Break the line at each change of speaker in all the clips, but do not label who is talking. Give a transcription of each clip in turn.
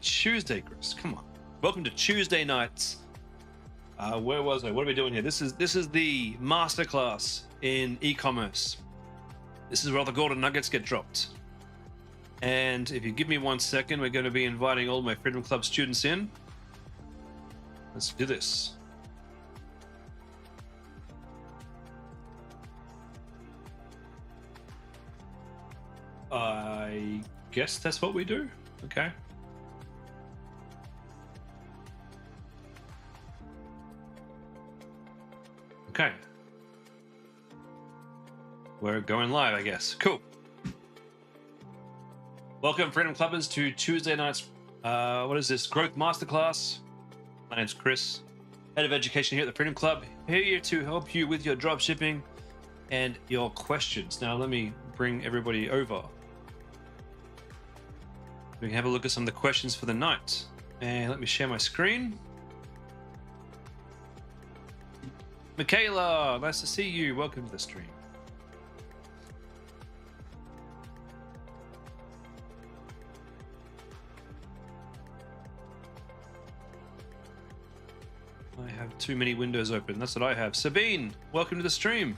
Tuesday, Chris. Come on. Welcome to Tuesday nights. Where was I? What are we doing here? This is the masterclass in e-commerce. This is where all the golden nuggets get dropped. And if you give me 1 second, we're going to be inviting all my Freedom Club students in. Let's do this. I guess that's what we do. Okay. Okay. We're going live, I guess. Cool. Welcome, Freedom Clubbers, to Tuesday night's, what is this? Growth Masterclass. My name's Chris, Head of Education here at the Freedom Club. Here to help you with your drop shipping and your questions. Now, let me bring everybody over. We can have a look at some of the questions for the night. And let me share my screen. Michaela, nice to see you. Welcome to the stream. I have too many windows open. That's what I have. Sabine, welcome to the stream.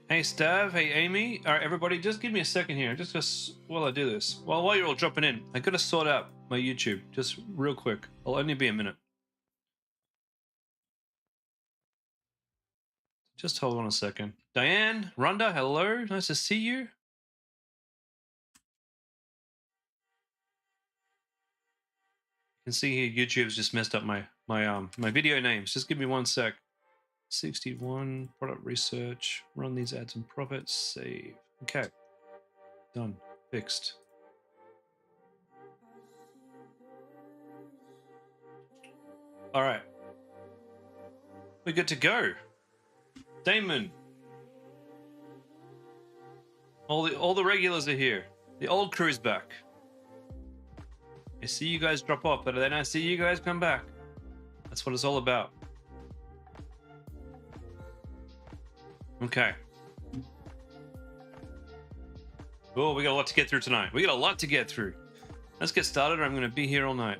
Hey Stav, hey Amy. All right, everybody, just give me a second here. Just while I do this. While you're all dropping in, I gotta sort out my YouTube just real quick. I'll only be a minute. Just hold on a second. Diane, Rhonda, hello. Nice to see you. You can see here YouTube's just messed up my video names. Just give me 1 sec. 61 product research, run these ads and profits, save. Okay, done, fixed. All right, we're good to go. Damon, all the regulars are here. The old crew's back. I see you guys drop off, but then I see you guys come back. That's what it's all about. Okay. Oh, we got a lot to get through tonight. We got a lot to get through. Let's get started, or I'm going to be here all night.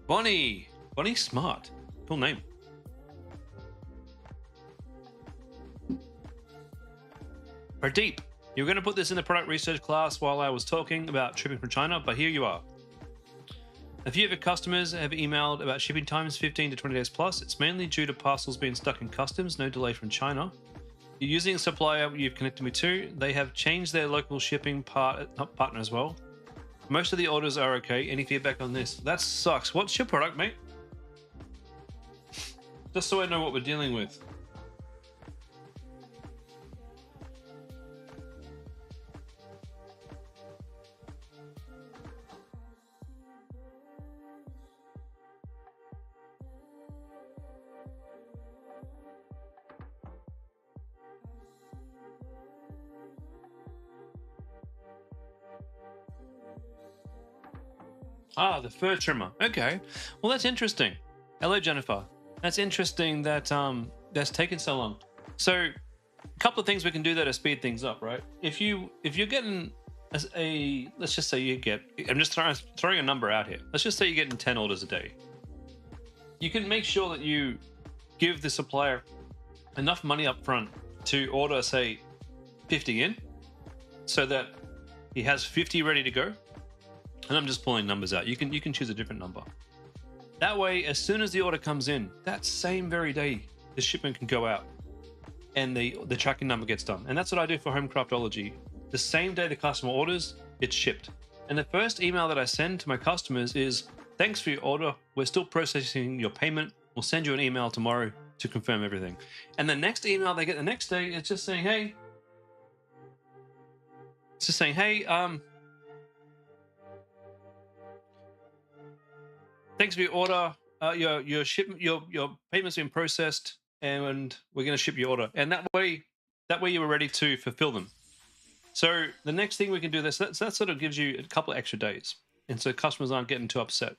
Bonnie. Bonnie Smart. Cool name. Pradeep. You were going to put this in the product research class while I was talking about shipping from China, but here you are. A few of your customers have emailed about shipping times 15 to 20 days plus. It's mainly due to parcels being stuck in customs, no delay from China. You're using a supplier you've connected me to. They have changed their local shipping partner as well. Most of the orders are okay. Any feedback on this? That sucks. What's your product, mate? Just so I know what we're dealing with. Ah, the fur trimmer. Okay. Well, that's interesting. Hello, Jennifer. That's interesting that that's taken so long. So, a couple of things we can do there to speed things up, right? If you're getting let's just say you get, I'm just throwing a number out here. Let's just say you're getting 10 orders a day. You can make sure that you give the supplier enough money up front to order, say, 50 in, so that he has 50 ready to go. And I'm just pulling numbers out. You can choose a different number. That way, as soon as the order comes in, that same very day, the shipment can go out and the tracking number gets done. And that's what I do for Home Craftology. The same day the customer orders, it's shipped. And the first email that I send to my customers is, thanks for your order. We're still processing your payment. We'll send you an email tomorrow to confirm everything. And the next email they get the next day, it's just saying, hey, thanks for your order. your payment's been processed, and we're going to ship your order. And that way you were ready to fulfill them. So the next thing we can do that sort of gives you a couple of extra days, and so customers aren't getting too upset.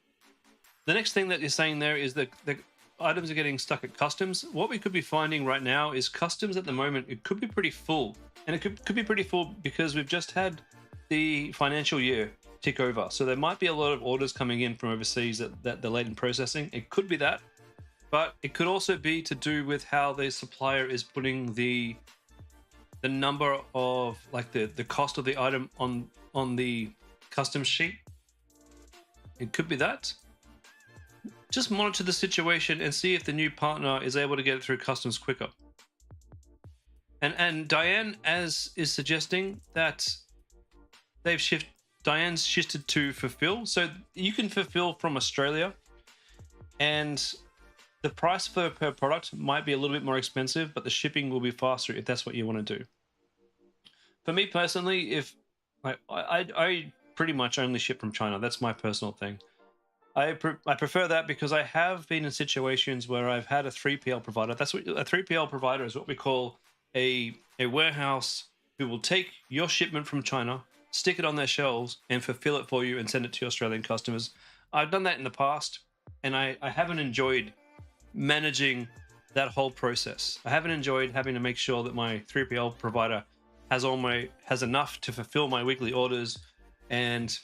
The next thing that you're saying there is that the items are getting stuck at customs. What we could be finding right now is customs at the moment, it could be pretty full. And it could be pretty full because we've just had the financial year tick over. So there might be a lot of orders coming in from overseas that they're late in processing. It could be that. But it could also be to do with how the supplier is putting the number of, like, the cost of the item on the customs sheet. It could be that. Just monitor the situation and see if the new partner is able to get it through customs quicker. And Diane is suggesting that Diane's shifted to fulfill, so you can fulfill from Australia, and the price per product might be a little bit more expensive, but the shipping will be faster if that's what you want to do. For me personally, if I pretty much only ship from China, that's my personal thing. I prefer that because I have been in situations where I've had a 3PL provider. That's what a 3PL provider is, what we call a warehouse who will take your shipment from China, stick it on their shelves, and fulfill it for you and send it to your Australian customers. I've done that in the past, and I haven't enjoyed managing that whole process. I haven't enjoyed having to make sure that my 3PL provider has enough to fulfill my weekly orders, and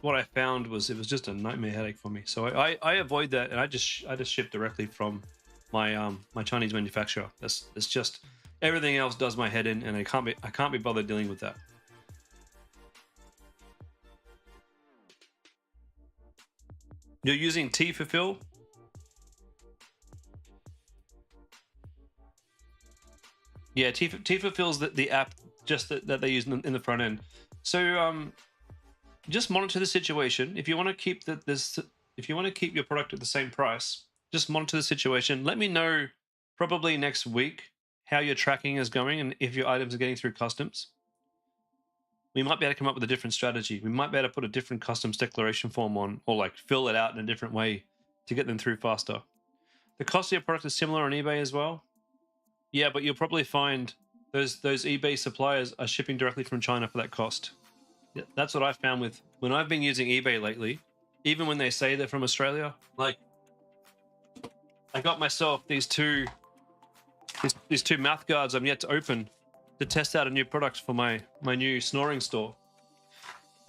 what I found was it was just a nightmare headache for me. So I avoid that, and I just ship directly from my my Chinese manufacturer. It's just everything else does my head in, and I can't be bothered dealing with that. You're using T Fulfill? Yeah, T Fulfill's the app just that they use in the front end. So just monitor the situation. If you want to keep if you want to keep your product at the same price, just monitor the situation. Let me know probably next week how your tracking is going and if your items are getting through customs. We might be able to come up with a different strategy. We might be able to put a different customs declaration form on, or like fill it out in a different way to get them through faster. The cost of your product is similar on eBay as well. Yeah, but you'll probably find those eBay suppliers are shipping directly from China for that cost. Yeah, that's what I found with when I've been using eBay lately. Even when they say they're from Australia, like I got myself these two mouth guards I'm yet to open to test out a new product for my new snoring store.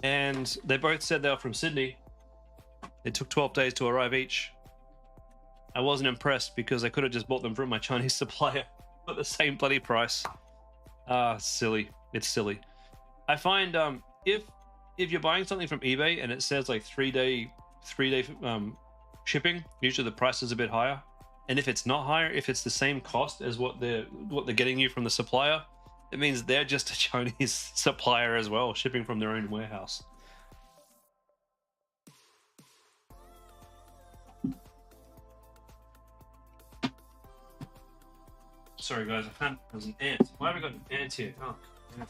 And they both said they were from Sydney. It took 12 days to arrive each. I wasn't impressed because I could have just bought them from my Chinese supplier for the same bloody price. Silly. It's silly. I find if you're buying something from eBay and it says like 3-day shipping, usually the price is a bit higher. And if it's not higher, if it's the same cost as what they're getting you from the supplier, it means they're just a Chinese supplier as well, shipping from their own warehouse. Sorry guys, there's an ant. Why have we got an ant here? Oh, yeah.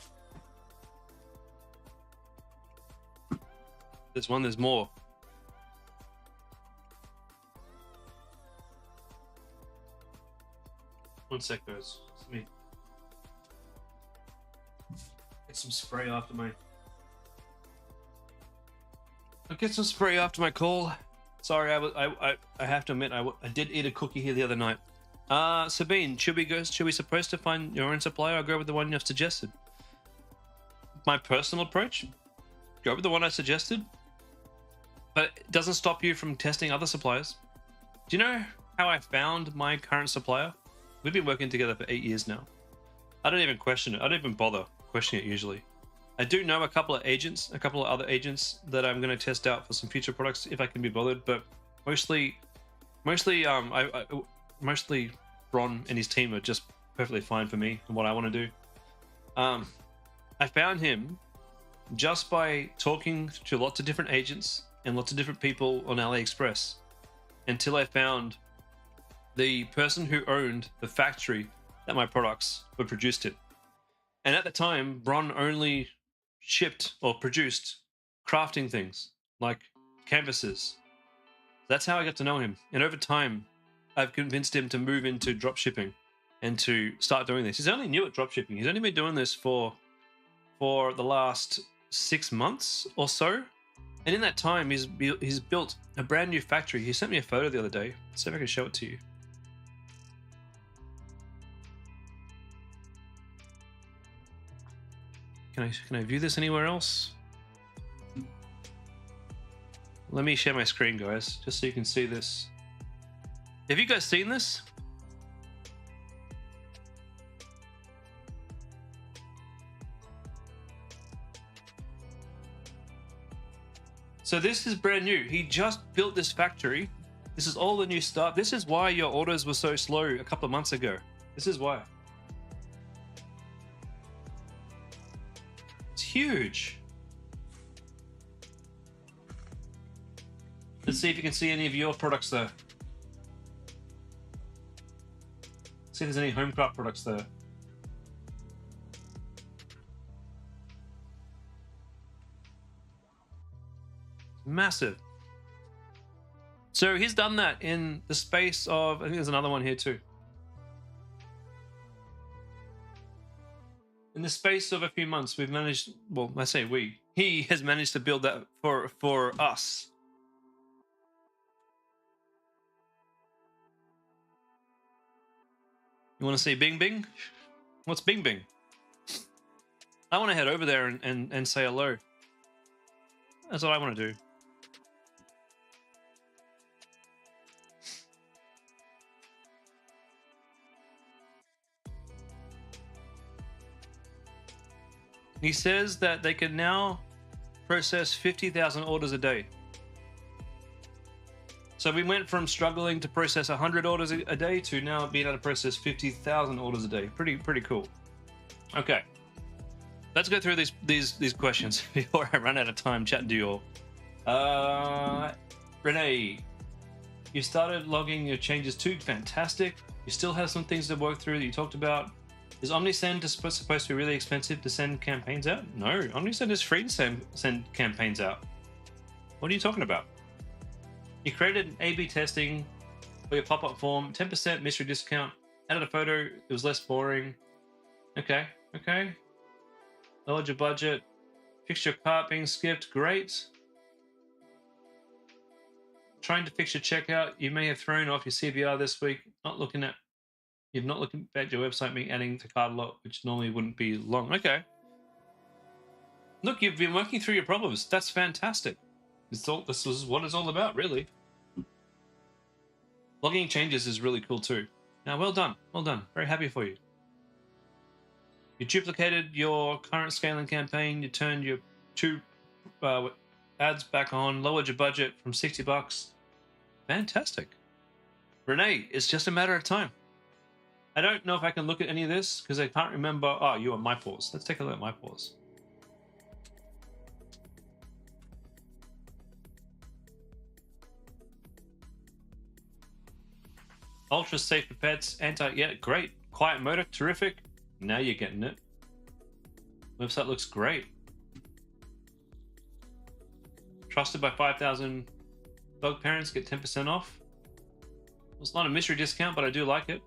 There's more. One sec, guys. It's me. Get some spray after my. I'll get some spray after my call. Sorry, I have to admit I did eat a cookie here the other night. Sabine, should we supposed to find your own supplier or go with the one you've suggested? My personal approach, go with the one I suggested, but it doesn't stop you from testing other suppliers. Do you know how I found my current supplier? We've been working together for 8 years now. I don't even question it. I don't even bother questioning it usually. I do know a couple of other agents that I'm going to test out for some future products if I can be bothered, but mostly Ron and his team are just perfectly fine for me and what I want to do. I found him just by talking to lots of different agents and lots of different people on AliExpress until I found the person who owned the factory that my products were produced in. And at the time, Bron only shipped or produced crafting things like canvases, That's how I got to know him. And over time, I've convinced him to move into drop shipping and to start doing this. He's only new at drop shipping. He's only been doing this for the last 6 months or so. And in that time, he's built a brand new factory. He sent me a photo the other day. Let's see if I can show it to you. Can I view this anywhere else? Let me share my screen, guys, just so you can see this. Have you guys seen this? So this is brand new. He just built this factory. This is all the new stuff. This is why your orders were so slow a couple of months ago. This is why. It's huge. Let's see if you can see any of your products there. See if there's any Homecraft products there. Massive. So he's done that in the space of, I think there's another one here too. In the space of a few months, we've managed, well, I say we, he has managed to build that for us. You want to see Bing Bing? What's Bing Bing? I want to head over there and say hello. That's what I want to do. He says that they can now process 50,000 orders a day. So we went from struggling to process 100 orders a day to now being able to process 50,000 orders a day. Pretty cool. Okay, let's go through these questions before I run out of time chatting to you all. Renee, you started logging your changes too. Fantastic. You still have some things to work through that you talked about. Is OmniSend supposed to be really expensive to send campaigns out? No, OmniSend is free to send campaigns out. What are you talking about? You created an A/B testing for your pop-up form, 10% mystery discount, added a photo, it was less boring. Okay. Lowered your budget, fixed your cart being skipped, great. Trying to fix your checkout, you may have thrown off your CVR this week, You've not looked at your website being adding to cart a lot, which normally wouldn't be long. Okay. Look, you've been working through your problems. That's fantastic. This is what it's all about, really. Logging changes is really cool too. Now, well done. Very happy for you. You duplicated your current scaling campaign. You turned your 2 ads back on. Lowered your budget from $60. Fantastic. Renee, it's just a matter of time. I don't know if I can look at any of this because I can't remember. Oh, you are My Pause. Let's take a look at My Pause. Ultra safe for pets. Yeah, great. Quiet motor, terrific. Now you're getting it. Website looks great. Trusted by 5,000 dog parents, get 10% off. Well, it's not a mystery discount, but I do like it.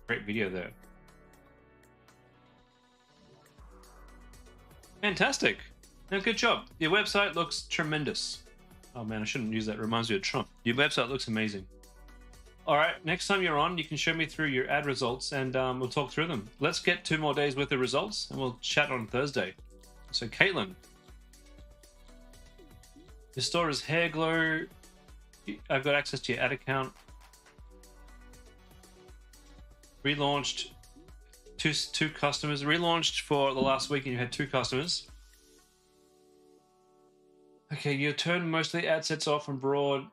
Great video there. Fantastic. Now, good job. Your website looks tremendous. Oh man, I shouldn't use that. It reminds me of Trump. Your website looks amazing. All right, next time you're on, you can show me through your ad results and we'll talk through them. Let's get 2 more days worth of results and we'll chat on Thursday. So Caitlin, your store is Hair Glow. I've got access to your ad account. Relaunched two customers. Relaunched for the last week and you had 2 customers. Okay, you turned most of the ad sets off and broad.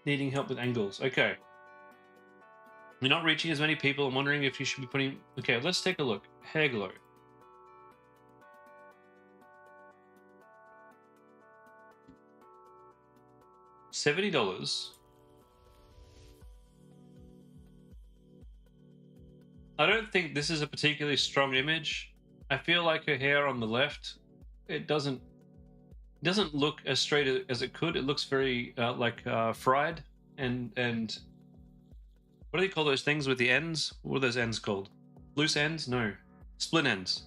Needing help with angles. Okay. You're not reaching as many people. I'm wondering if you should be putting... Okay, let's take a look. Hair Glow. $70. I don't think this is a particularly strong image. I feel like her hair on the left, it doesn't look as straight as it could. It looks very fried and what do they call those things with the ends? What are those ends called? Loose ends? No, split ends.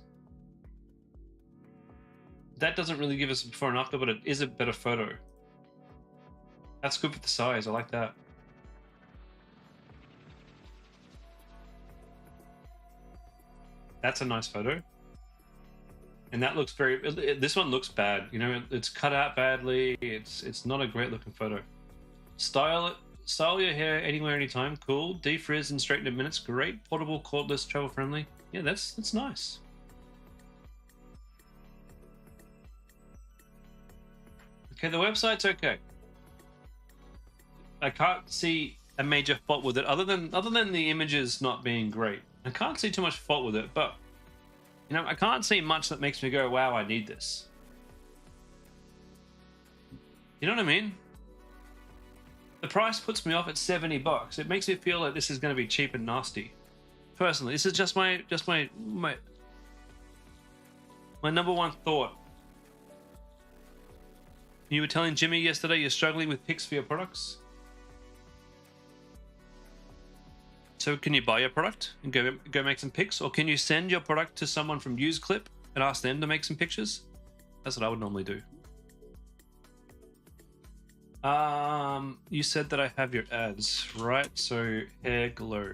That doesn't really give us a before and after, but it is a better photo. That's good for the size. I like that. That's a nice photo. And that looks very. This one looks bad. You know, it's cut out badly. It's not a great looking photo. Style your hair anywhere, anytime. Cool. Defrizz and straighten in minutes. Great. Portable, cordless, travel friendly. Yeah, that's nice. Okay, the website's okay. I can't see a major fault with it, other than the images not being great. I can't see too much fault with it, but you know, I can't see much that makes me go, "Wow, I need this." You know what I mean? The price puts me off at $70. It makes me feel like this is going to be cheap and nasty. Personally, this is just my number one thought. You were telling Jimmy yesterday you're struggling with pics for your products. So can you buy your product and go make some pics, or can you send your product to someone from UseClip and ask them to make some pictures? That's what I would normally do. You said that I have your ads, right? So hair glow.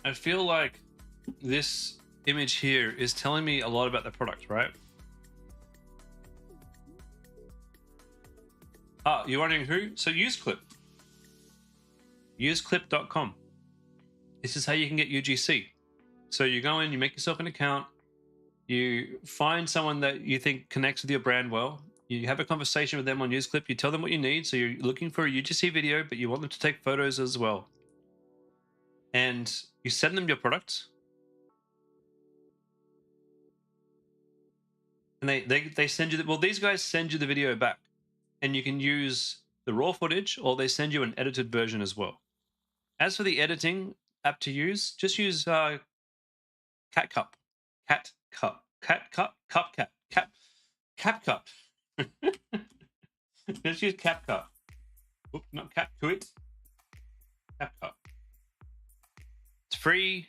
I feel like this image here is telling me a lot about the product, right? Ah, you're wondering who? So UseClip. Useclip.com. This is how you can get UGC. So you go in, you make yourself an account, you find someone that you think connects with your brand well, you have a conversation with them on UseClip, you tell them what you need. So you're looking for a UGC video, but you want them to take photos as well. And you send them your product. And they send you, well, these guys send you the video back. And you can use the raw footage, or they send you an edited version as well. As for the editing app to use, just use CapCut. Let's use CapCut. Oop, not CapCut. CapCut. It's free.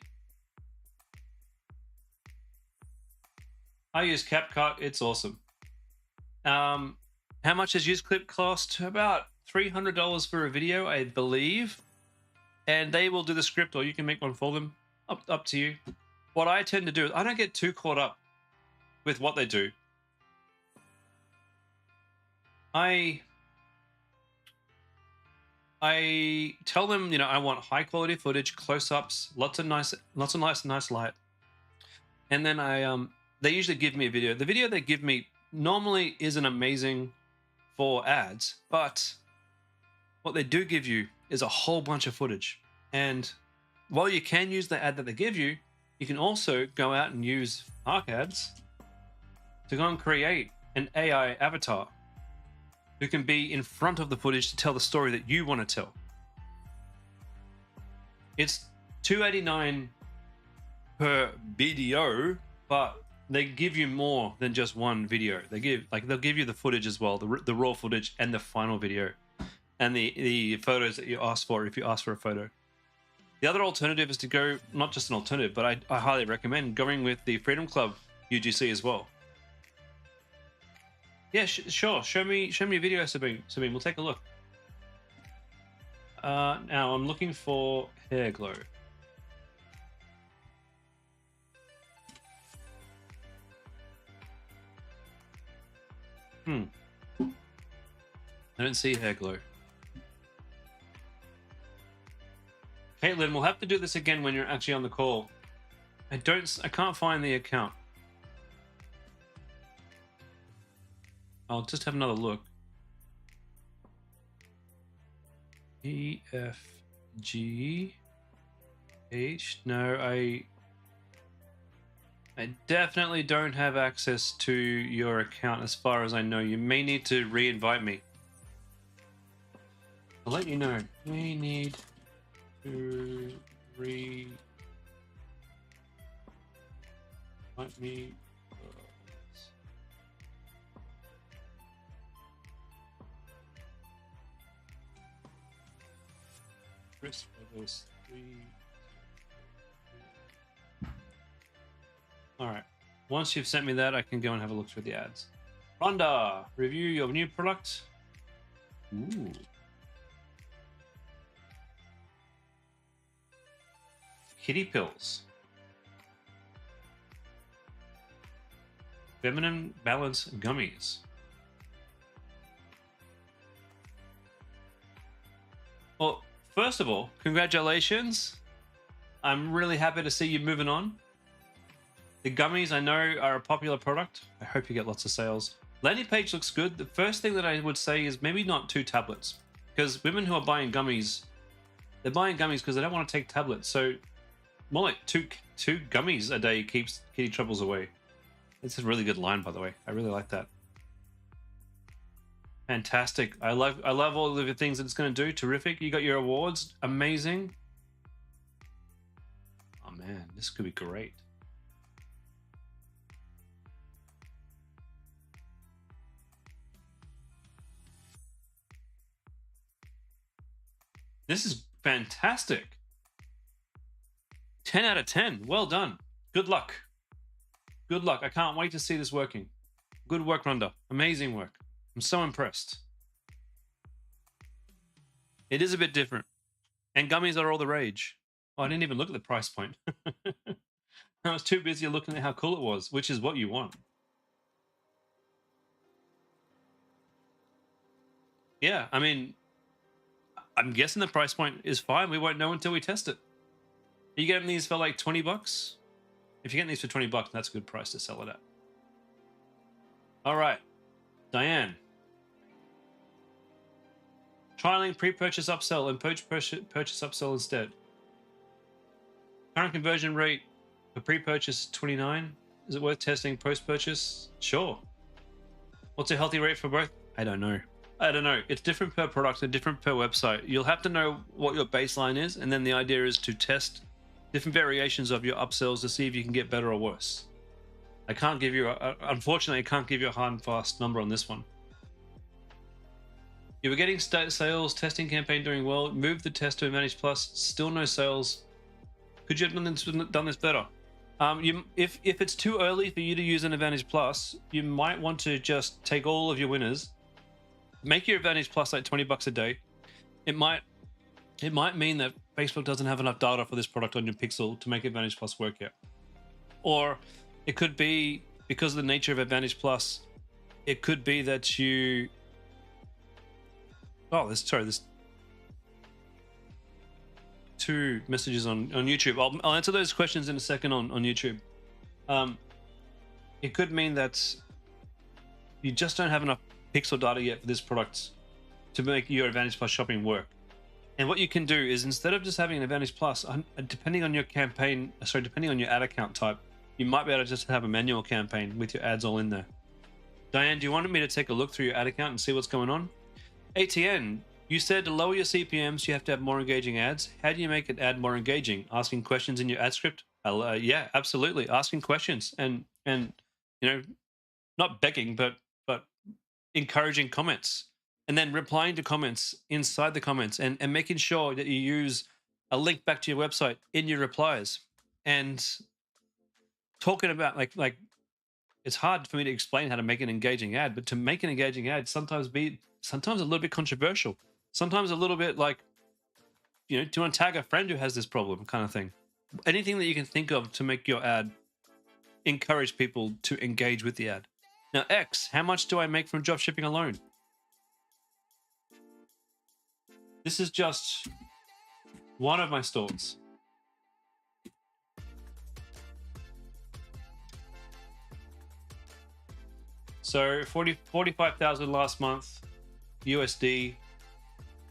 I use CapCut. It's awesome. How much does UseClip cost? About $300 for a video, I believe. And they will do the script, or you can make one for them. Up to you. What I tend to do is I don't get too caught up with what they do. I tell them, you know, I want high quality footage, close-ups, lots of nice light. And then they usually give me a video. The video they give me normally isn't amazing for ads, but what they do give you is a whole bunch of footage. And while you can use the ad that they give you, you can also go out and use Arc Ads to go and create an AI avatar who can be in front of the footage to tell the story that you want to tell. It's $2.89 per video, but they give you more than just one video. They'll give you the footage as well, the raw footage and the final video, and the photos that you ask for if you ask for a photo. The other alternative is to go, not just an alternative, but I highly recommend going with the Freedom Club UGC as well. Yeah, sure. Show me a video, Sabine. We'll take a look. Now I'm looking for hair glow. I don't see hair glow. Caitlin, we'll have to do this again when you're actually on the call. I can't find the account. I'll just have another look. EFGH. No, I definitely don't have access to your account as far as I know. You may need to re-invite me. I'll let you know. We need to let me. Chris Brothers 3. All right. Once you've sent me that, I can go and have a look through the ads. Rhonda, review your new product. Ooh. Kitty pills. Feminine balance gummies. Well, first of all, congratulations. I'm really happy to see you moving on. The gummies, I know, are a popular product. I hope you get lots of sales. Landing page looks good. The first thing that I would say is maybe not 2 tablets, because women who are buying gummies, they're buying gummies because they don't want to take tablets. So more like two gummies a day keeps kitty troubles away. It's a really good line, by the way. I really like that. Fantastic. I love all of the things that it's going to do. Terrific. You got your awards. Amazing. Oh man, this could be great. This is fantastic. 10 out of 10. Well done. Good luck. Good luck. I can't wait to see this working. Good work, Rhonda. Amazing work. I'm so impressed. It is a bit different. And gummies are all the rage. Oh, I didn't even look at the price point. I was too busy looking at how cool it was, which is what you want. Yeah, I mean, I'm guessing the price point is fine. We won't know until we test it. Are you getting these for like 20 bucks? If you're getting these for 20 bucks, that's a good price to sell it at. All right, Diane. Trialing pre-purchase upsell and purchase upsell instead. Current conversion rate for pre-purchase 29. Is it worth testing post-purchase? Sure. What's a healthy rate for both? I don't know. It's different per product and different per website. You'll have to know what your baseline is, and then the idea is to test different variations of your upsells to see if you can get better or worse. I can't give you, unfortunately, I can't give you a hard and fast number on this one. You were getting sales, testing campaign doing well, moved the test to Advantage Plus, still no sales. Could you have done this better? If it's too early for you to use an Advantage Plus, you might want to just take all of your winners, make your Advantage Plus like 20 bucks a day. It might mean that Facebook doesn't have enough data for this product on your Pixel to make Advantage Plus work yet. Or it could be, because of the nature of Advantage Plus, it could be that you... Oh, there's 2 messages on YouTube. I'll answer those questions in a second on YouTube. It could mean that you just don't have enough Pixel data yet for this product to make your Advantage Plus shopping work. And what you can do is, instead of just having an Advantage Plus, depending on your ad account type, you might be able to just have a manual campaign with your ads all in there. Diane, do you want me to take a look through your ad account and see what's going on? ATN, you said to lower your CPMs, you have to have more engaging ads. How do you make an ad more engaging? Asking questions in your ad script? Yeah, absolutely. Asking questions and not begging, but encouraging comments, and then replying to comments inside the comments, and making sure that you use a link back to your website in your replies, and talking about like it's hard for me to explain how to make an engaging ad, but to make an engaging ad sometimes a little bit controversial, sometimes a little bit like, do you want to tag a friend who has this problem kind of thing. Anything that you can think of to make your ad encourage people to engage with the ad. Now, X, how much do I make from dropshipping alone? This is just one of my stores. So 45,000 last month, USD,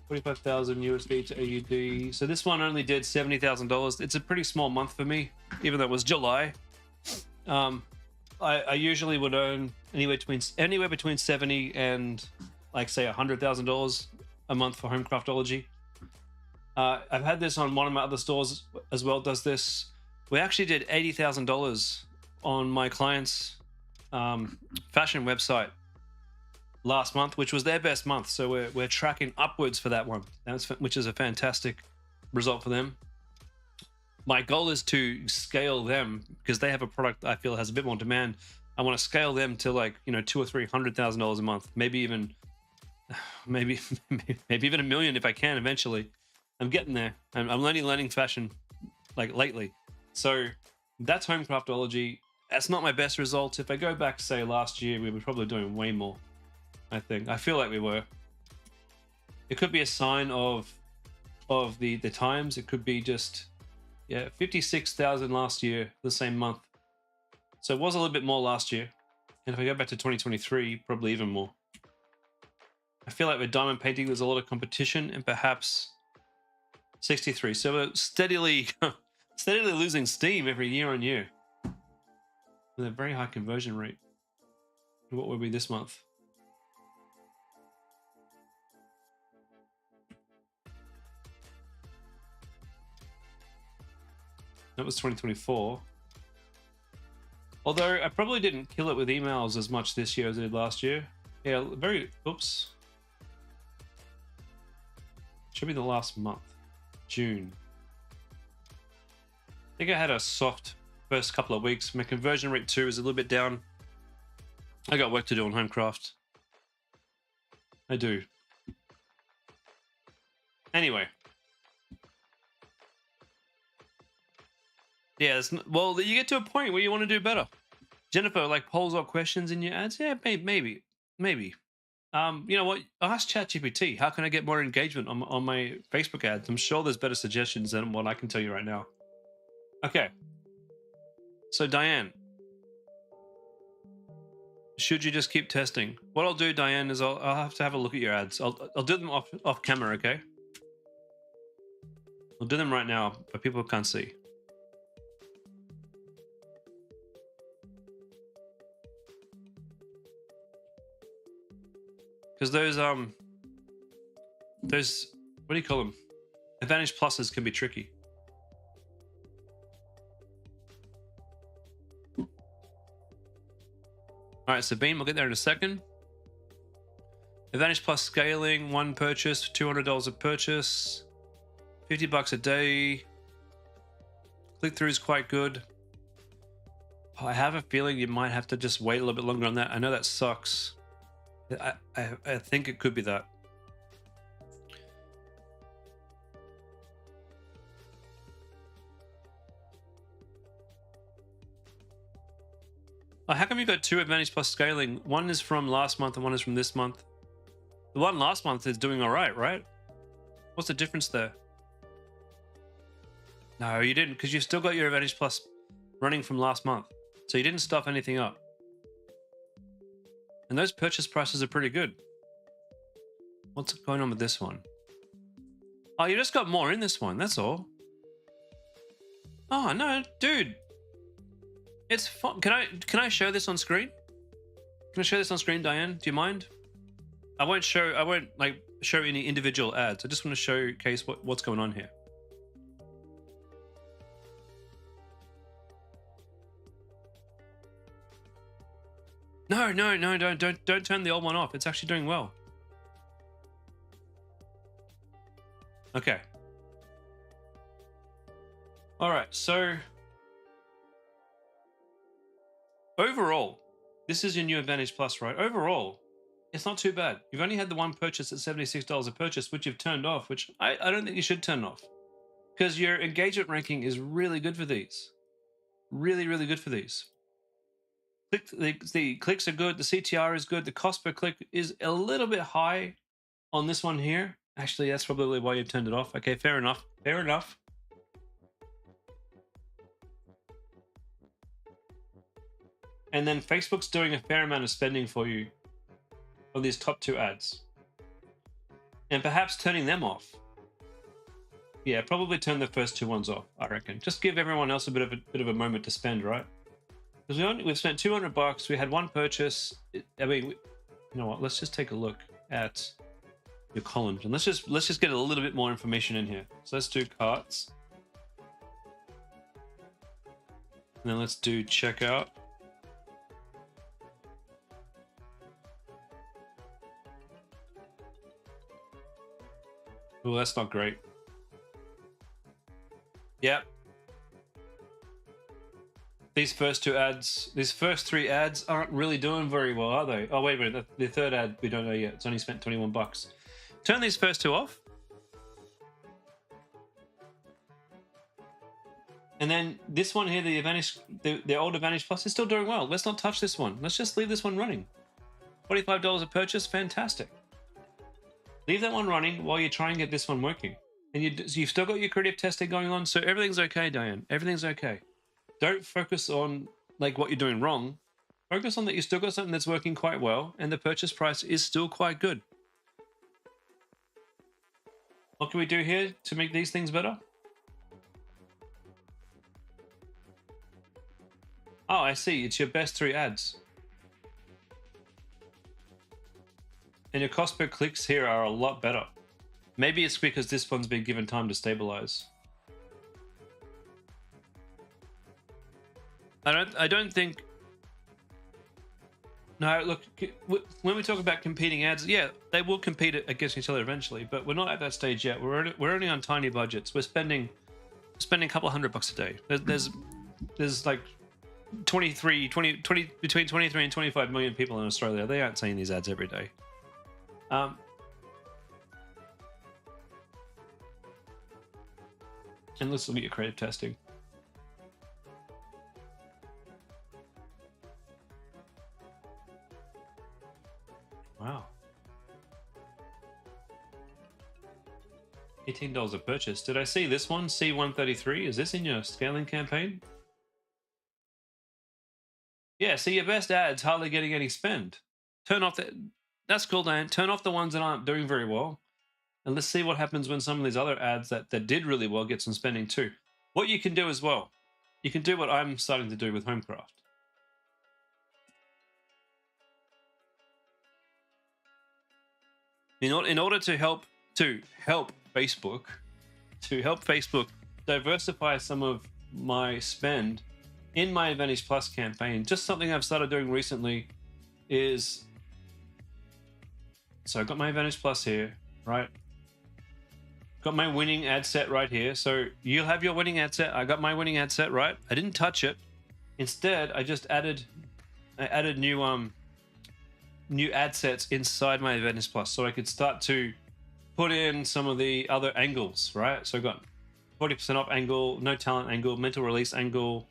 45,000 USD to AUD. So this one only did $70,000. It's a pretty small month for me, even though it was July. I usually would earn anywhere between $70 and, like, say, $100,000 a month for Home Craftology. I've had this on one of my other stores as well. Does this? We actually did $80,000 on my client's fashion website last month, which was their best month. So we're tracking upwards for that one, which is a fantastic result for them. My goal is to scale them because they have a product I feel has a bit more demand. I want to scale them to like, you know, $200,000 or $300,000 a month, maybe even $1 million if I can eventually. I'm getting there. I'm only learning fashion like lately. So that's Home Craftology. That's not my best result. If I go back, say last year, we were probably doing way more. I feel like we were. It could be a sign of the times. It could be just 56,000 last year, the same month. So it was a little bit more last year. And if I go back to 2023, probably even more. I feel like with diamond painting, there's a lot of competition, and perhaps 63. So we're steadily losing steam every year on year. With a very high conversion rate. What would be this month? That was 2024. Although I probably didn't kill it with emails as much this year as I did last year. Yeah, oops. Should be the last month. June. I think I had a soft first couple of weeks. My conversion rate too is a little bit down. I got work to do on Homecraft. I do. Anyway. Yeah, well, you get to a point where you want to do better. Jennifer, like polls or questions in your ads? Yeah, maybe. You know what? Ask ChatGPT. How can I get more engagement on my Facebook ads? I'm sure there's better suggestions than what I can tell you right now. Okay. So Diane, should you just keep testing? What I'll do, Diane, is I'll have to have a look at your ads. I'll do them off camera, okay? I'll do them right now, but people can't see. Because those what do you call them? Advantage pluses can be tricky. All right, so Beam, we'll get there in a second. Advantage plus scaling, one purchase, $200 a purchase, $50 a day. Click-through is quite good. I have a feeling you might have to just wait a little bit longer on that. I know that sucks. I think it could be that. Oh, how come you got two Advantage plus scaling? One is from last month and one is from this month. The one last month is doing all right? What's the difference there? No, you didn't, because you still got your Advantage plus running from last month. So you didn't stuff anything up. And those purchase prices are pretty good. What's going on with this one? Oh, you just got more in this one, that's all. Oh, no, dude. It's fun. Can I show this on screen? Can I show this on screen, Diane? Do you mind? I won't like show any individual ads. I just want to showcase what's going on here. No, don't turn the old one off. It's actually doing well. Okay. All right, so overall, this is your new Advantage Plus, right? Overall, it's not too bad. You've only had the one purchase at $76 a purchase, which you've turned off, which I don't think you should turn off, because your engagement ranking is really good for these. Really, really good for these. The clicks are good, the CTR is good, the cost per click is a little bit high on this one here. Actually, that's probably why you turned it off. Okay, fair enough. And then Facebook's doing a fair amount of spending for you on these top two ads. And perhaps turning them off. Yeah, probably turn the first two ones off, I reckon. Just give everyone else a bit of a moment to spend, right? Because we've spent $200. We had one purchase. I mean, you know what? Let's just take a look at your columns. And let's just get a little bit more information in here. So let's do carts. And then let's do checkout. Oh, that's not great. Yep. These first three ads aren't really doing very well, are they? Oh, wait a minute. The third ad, we don't know yet. It's only spent 21 bucks. Turn these first two off. And then this one here, the old Advantage Plus is still doing well. Let's not touch this one. Let's just leave this one running. $45 a purchase, fantastic. Leave that one running while you try and get this one working. And you've still got your creative testing going on, so everything's okay, Diane. Everything's okay. Don't focus on like what you're doing wrong. Focus on that you still got something that's working quite well, and the purchase price is still quite good. What can we do here to make these things better? Oh, I see. It's your best 3 ads. And your cost per clicks here are a lot better. Maybe it's because this one's been given time to stabilize. I don't think. No, look. When we talk about competing ads, yeah, they will compete against each other eventually. But we're not at that stage yet. We're only on tiny budgets. We're spending a couple $100 a day. There's like between 23 and 25 million people in Australia. They aren't seeing these ads every day. And let's look at your creative testing. Wow. $18 a purchase. Did I see this one? C133. Is this in your scaling campaign? Yeah, see, your best ads hardly getting any spend. Turn off that. That's cool, Dan. Turn off the ones that aren't doing very well. And let's see what happens when some of these other ads that did really well get some spending too. What you can do as well, you can do what I'm starting to do with Homecraft. In order to help Facebook diversify some of my spend in my Advantage Plus campaign, just something I've started doing recently is, so I've got my Advantage Plus here, right? Got my winning ad set right here. So you'll have your winning ad set. I got my winning ad set, right? I didn't touch it. Instead, I just added new ad sets inside my Advantage Plus, so I could start to put in some of the other angles, right? So I got 40% off angle, no talent angle, mental release angle.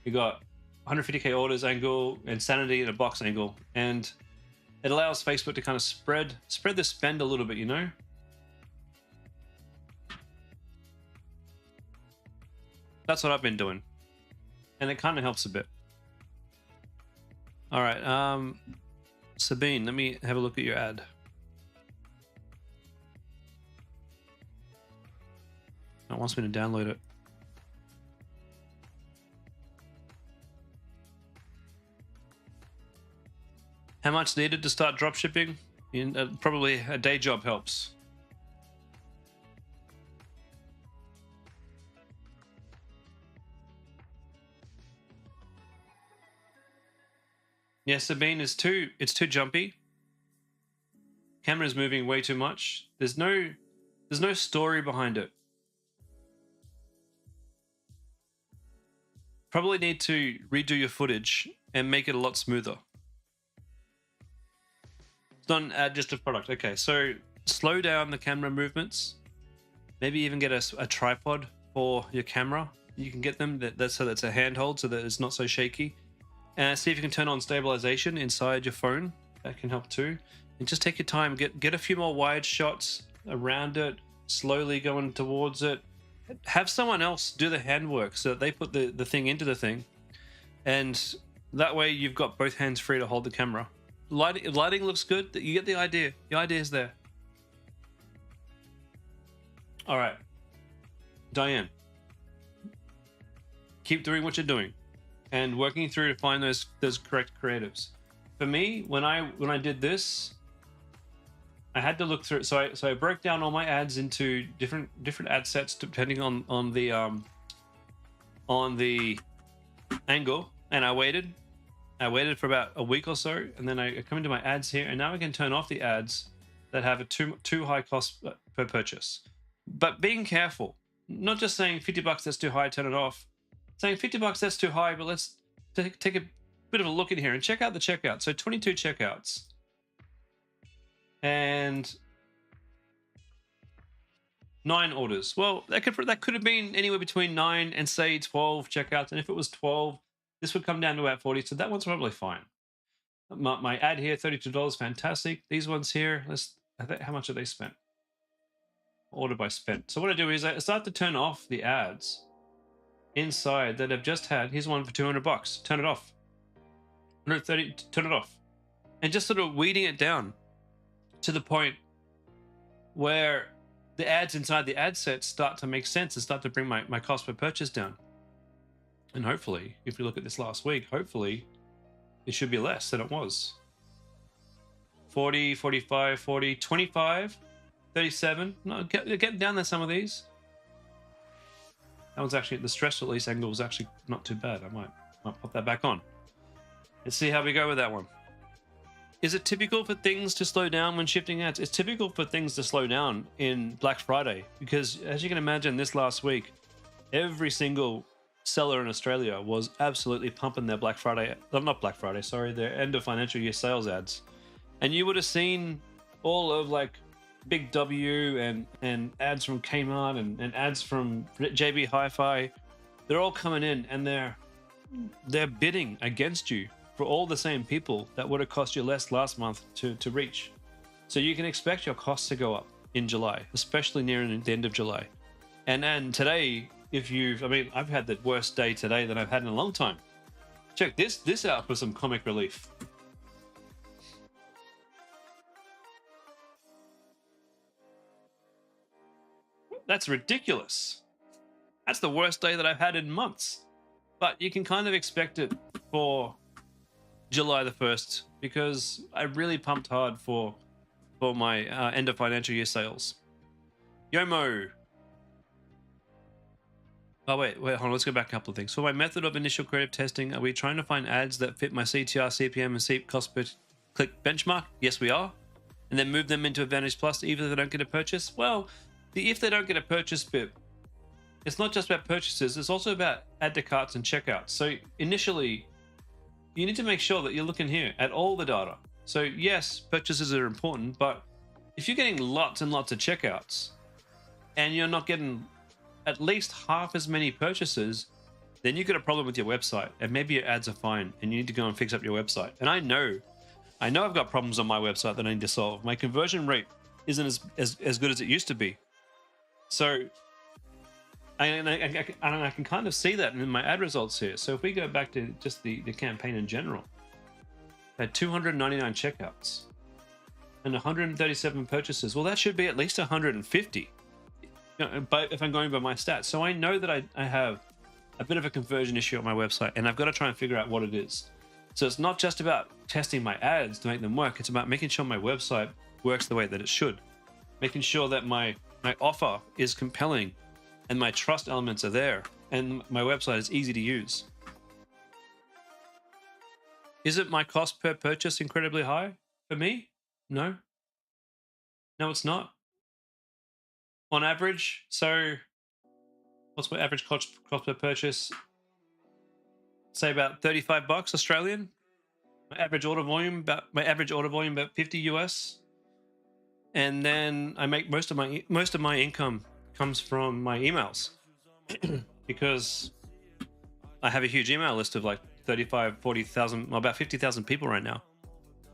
You got 150k orders angle, and sanity in a box angle, and it allows Facebook to kind of spread the spend a little bit, you know. That's what I've been doing, and it kind of helps a bit. All right, Sabine, let me have a look at your ad. It wants me to download it. How much needed to start dropshipping? Probably a day job helps. Yeah, Sabine, it's too jumpy. Camera's moving way too much. There's no story behind it. Probably need to redo your footage and make it a lot smoother. It's not an ad, just a product. Okay, so slow down the camera movements. Maybe even get a tripod for your camera. You can get them so that's a handhold, so that it's not so shaky. And see if you can turn on stabilization inside your phone. That can help too. And just take your time. Get a few more wide shots around it, slowly going towards it. Have someone else do the handwork so that they put the thing into the thing. And that way you've got both hands free to hold the camera. Lighting looks good. You get the idea. The idea is there. All right. Diane. Keep doing what you're doing and working through to find those correct creatives. For me, when I did this, I had to look through. So I broke down all my ads into different ad sets depending on the angle, and I waited. I waited for about a week or so, and then I come into my ads here, and now I can turn off the ads that have a too high cost per purchase. But being careful, not just saying $50 that's too high, turn it off. Saying $50 that's too high, but let's take a bit of a look in here and check out the checkout. So 22 checkouts, and 9 orders. Well, that could have been anywhere between 9 and say 12 checkouts, and if it was 12, this would come down to about 40. So that one's probably fine. My ad here, $32, fantastic. These ones here, how much have they spent? Order by spent. So what I do is I start to turn off the ads inside that I've just had. Here's one for $200. Turn it off. 130. Turn it off, and just sort of weeding it down to the point where the ads inside the ad set start to make sense and start to bring my cost per purchase down. And hopefully, if you look at this last week, hopefully it should be less than it was. 40, 45, 40, 25, 37. No, getting down there, some of these. That one's actually, the stress release angle was actually not too bad. I might pop that back on. Let's see how we go with that one. Is it typical for things to slow down when shifting ads? It's typical for things to slow down in Black Friday, because as you can imagine, this last week, every single seller in Australia was absolutely pumping their Black Friday, not Black Friday, sorry, their end of financial year sales ads. And you would have seen all of like Big W and ads from Kmart and ads from JB Hi-Fi. They're all coming in, and they're bidding against you for all the same people that would have cost you less last month to reach. So you can expect your costs to go up in July, especially near the end of July. And today, I've had the worst day today that I've had in a long time. Check this out for some comic relief. That's ridiculous. That's the worst day that I've had in months. But you can kind of expect it for July the 1st, because I really pumped hard for my end of financial year sales. Yomo. Oh, wait, hold on. Let's go back a couple of things. For my method of initial creative testing, are we trying to find ads that fit my CTR, CPM, and cost per click benchmark? Yes, we are. And then move them into Advantage Plus, even if they don't get a purchase? Well, if they don't get a purchase bit, it's not just about purchases. It's also about add to carts and checkouts. So initially, you need to make sure that you're looking here at all the data. So yes, purchases are important, but if you're getting lots and lots of checkouts and you're not getting at least half as many purchases, then you've got a problem with your website, and maybe your ads are fine and you need to go and fix up your website. And I know I've got problems on my website that I need to solve. My conversion rate isn't as good as it used to be. So I can kind of see that in my ad results here. So if we go back to just the campaign in general, I had 299 checkouts and 137 purchases. Well, that should be at least 150, but if I'm going by my stats. So I know that I have a bit of a conversion issue on my website, and I've got to try and figure out what it is. So it's not just about testing my ads to make them work. It's about making sure my website works the way that it should, making sure that my offer is compelling and my trust elements are there, and my website is easy to use. Is it my cost per purchase incredibly high for me? No. No, it's not. On average, so what's my average cost per purchase? Say about $35 Australian. My average order volume about 50 US. And then I make most of my income comes from my emails because I have a huge email list of like 35, 40,000, about 50,000 people right now.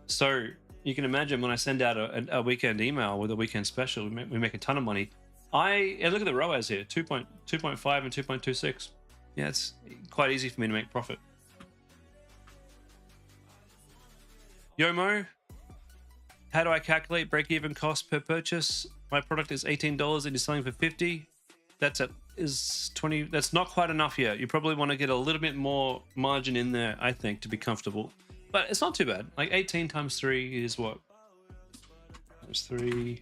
So you can imagine when I send out a weekend email with a weekend special, we make a ton of money. And look at the ROAS here, 2.5 and 2.26. Yeah, it's quite easy for me to make profit. Yomo, how do I calculate break-even cost per purchase? My product is $18 and you're selling for $50. That's $20. That's not quite enough yet. You probably want to get a little bit more margin in there, I think, to be comfortable. But it's not too bad. Like 18 times 3 is what? times 3.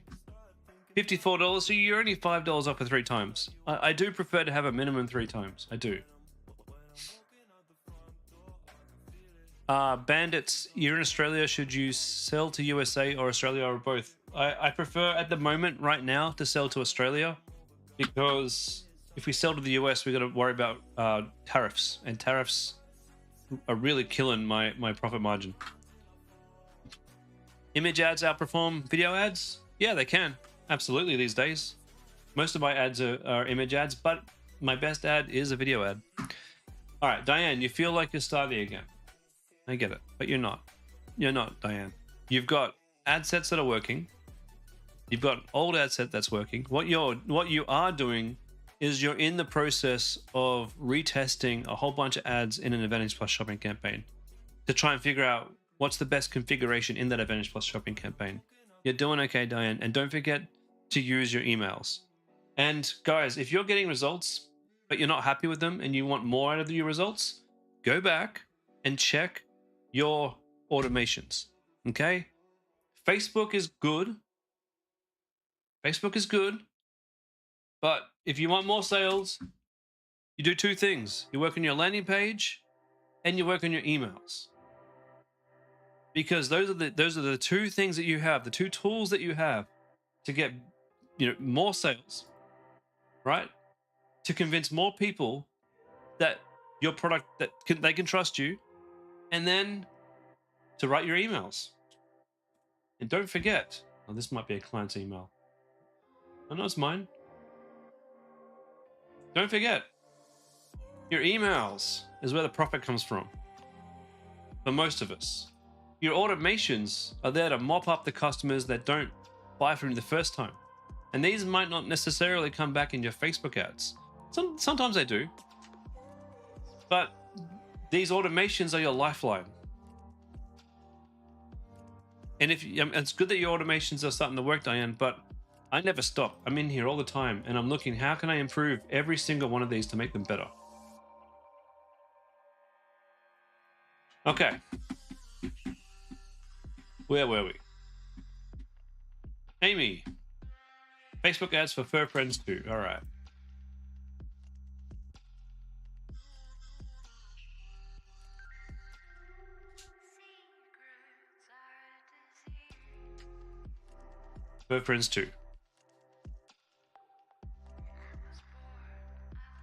$54, so you're only $5 off for 3 times. I do prefer to have a minimum 3 times. I do. Bandits, you're in Australia. Should you sell to USA or Australia or both? I prefer at the moment right now to sell to Australia, because if we sell to the US, we got to worry about tariffs, and tariffs are really killing my profit margin. Image ads outperform video ads? Yeah, they can. Absolutely, these days. Most of my ads are image ads, but my best ad is a video ad. All right, Diane, you feel like you're starting again. I get it, but you're not. You're not, Diane. You've got ad sets that are working. You've got old ad set that's working. What you are doing is you're in the process of retesting a whole bunch of ads in an Advantage Plus shopping campaign to try and figure out what's the best configuration in that Advantage Plus shopping campaign. You're doing okay, Diane, and don't forget to use your emails. And guys, if you're getting results but you're not happy with them and you want more out of your results, go back and check your automations. Okay? Facebook is good. Facebook is good. But if you want more sales, you do 2 things. You work on your landing page and you work on your emails. Because those are the 2 things that you have, the 2 tools that you have to get, more sales, right? To convince more people that your product, they can trust you, and then to write your emails. And don't forget, this might be a client's email. Oh no, it's mine. Don't forget, your emails is where the profit comes from. For most of us. Your automations are there to mop up the customers that don't buy from you the first time. And these might not necessarily come back in your Facebook ads. Sometimes they do. But these automations are your lifeline. And it's good that your automations are starting to work, Diane, but I never stop. I'm in here all the time and I'm looking, how can I improve every single one of these to make them better? Okay. Where were we? Amy. Facebook ads for fur friends too. All right. Fur friends too.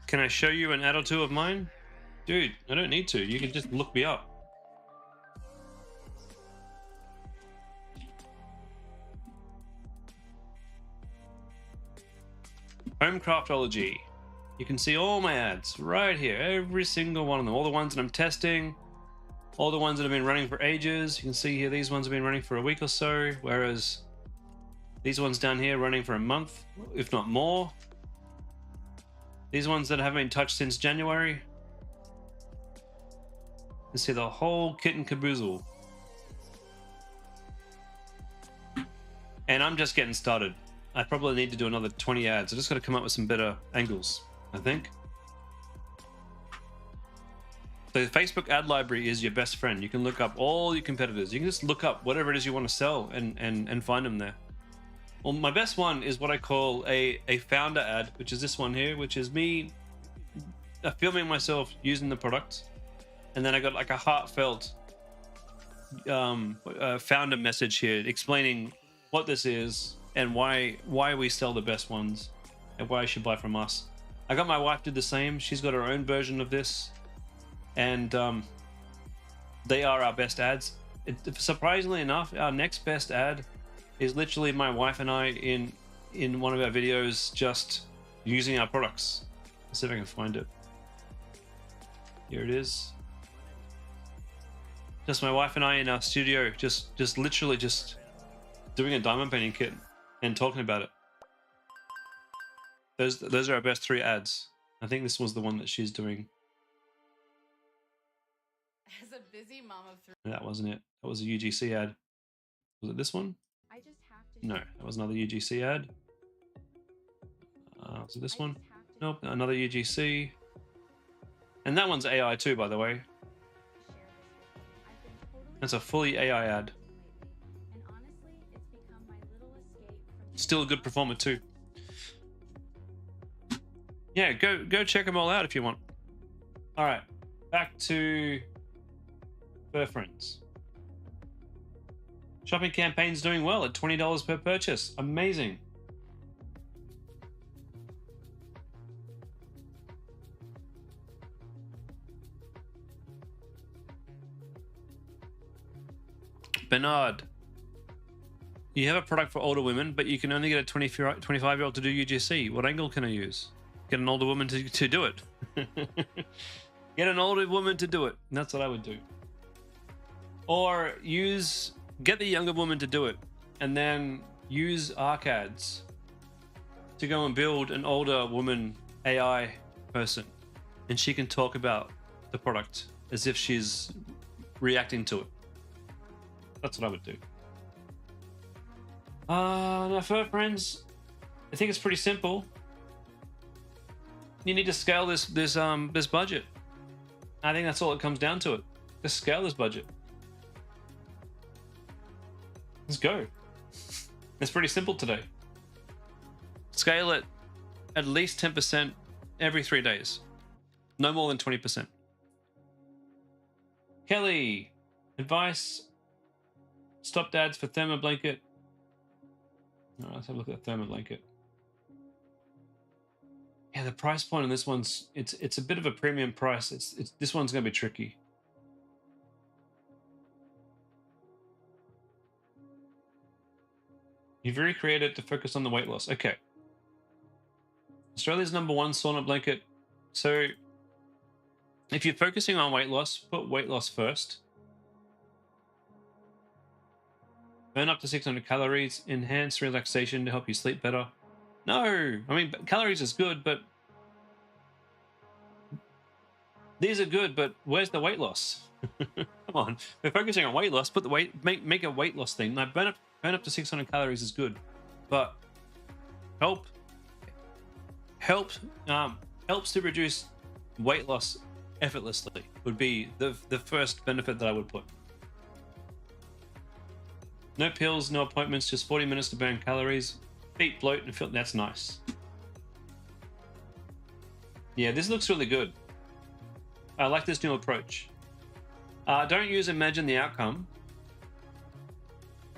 Can I show you an ad or 2 of mine? Dude, I don't need to. You can just look me up. Homecraftology. You can see all my ads right here, every single one of them, all the ones that I'm testing, all the ones that have been running for ages. You can see here these ones have been running for a week or so, whereas these ones down here running for a month, if not more. These ones that haven't been touched since January. You see the whole kit and caboodle. And I'm just getting started. I probably need to do another 20 ads. I just got to come up with some better angles, I think. The Facebook ad library is your best friend. You can look up all your competitors. You can just look up whatever it is you want to sell and find them there. Well, my best one is what I call a founder ad, which is this one here, which is me filming myself using the product. And then I got like a heartfelt founder message here explaining what this is and why we sell the best ones and why you should buy from us. I got my wife did the same. She's got her own version of this, and they are our best ads. Surprisingly enough, our next best ad is literally my wife and I in one of our videos just using our products. Let's see if I can find it. Here it is. Just my wife and I in our studio, just literally just doing a diamond painting kit and talking about it. Those are our best 3 ads. I think this was the one that she's doing.
As a busy mom of 3.
That wasn't it. That was a UGC ad. Was it this one?
I just have to.
No, that was another UGC ad. Was it this one? Nope, another UGC. And that one's AI too, by the way. That's a fully AI ad.
And honestly, it's become my little
Still a good performer too. Yeah, go check them all out if you want. All right, back to Fur Friends. Shopping campaign's doing well at $20 per purchase. Amazing. Bernard, you have a product for older women, but you can only get a 25-year-old to do UGC. What angle can I use? Get an older woman to do it. Get an older woman to do it. And that's what I would do. Or get the younger woman to do it, and then use ArcAds to go and build an older woman AI person, and she can talk about the product as if she's reacting to it. That's what I would do. Now, Fur Friends, I think it's pretty simple. You need to scale this budget. I think that's all it comes down to. Just scale this budget. Let's go. It's pretty simple today. Scale it at least 10% every 3 days. No more than 20%. Kelly, advice. Stopped ads for thermo blanket. All right, let's have a look at the thermo blanket. Yeah, the price point on this one's it's a bit of a premium price. It's this one's gonna be tricky. You've recreated to focus on the weight loss. Okay. Australia's #1 sauna blanket. So if you're focusing on weight loss, put weight loss first. Burn up to 600 calories. Enhance relaxation to help you sleep better. No, I mean, calories is good, but these are good, but where's the weight loss? Come on, we're focusing on weight loss. Put the weight, make a weight loss thing. Like burn up to 600 calories is good, but helps to reduce weight loss effortlessly would be the first benefit that I would put. No pills, no appointments, just 40 minutes to burn calories. Beat bloat and feel that's nice. Yeah, this looks really good. I like this new approach. Don't use imagine the outcome.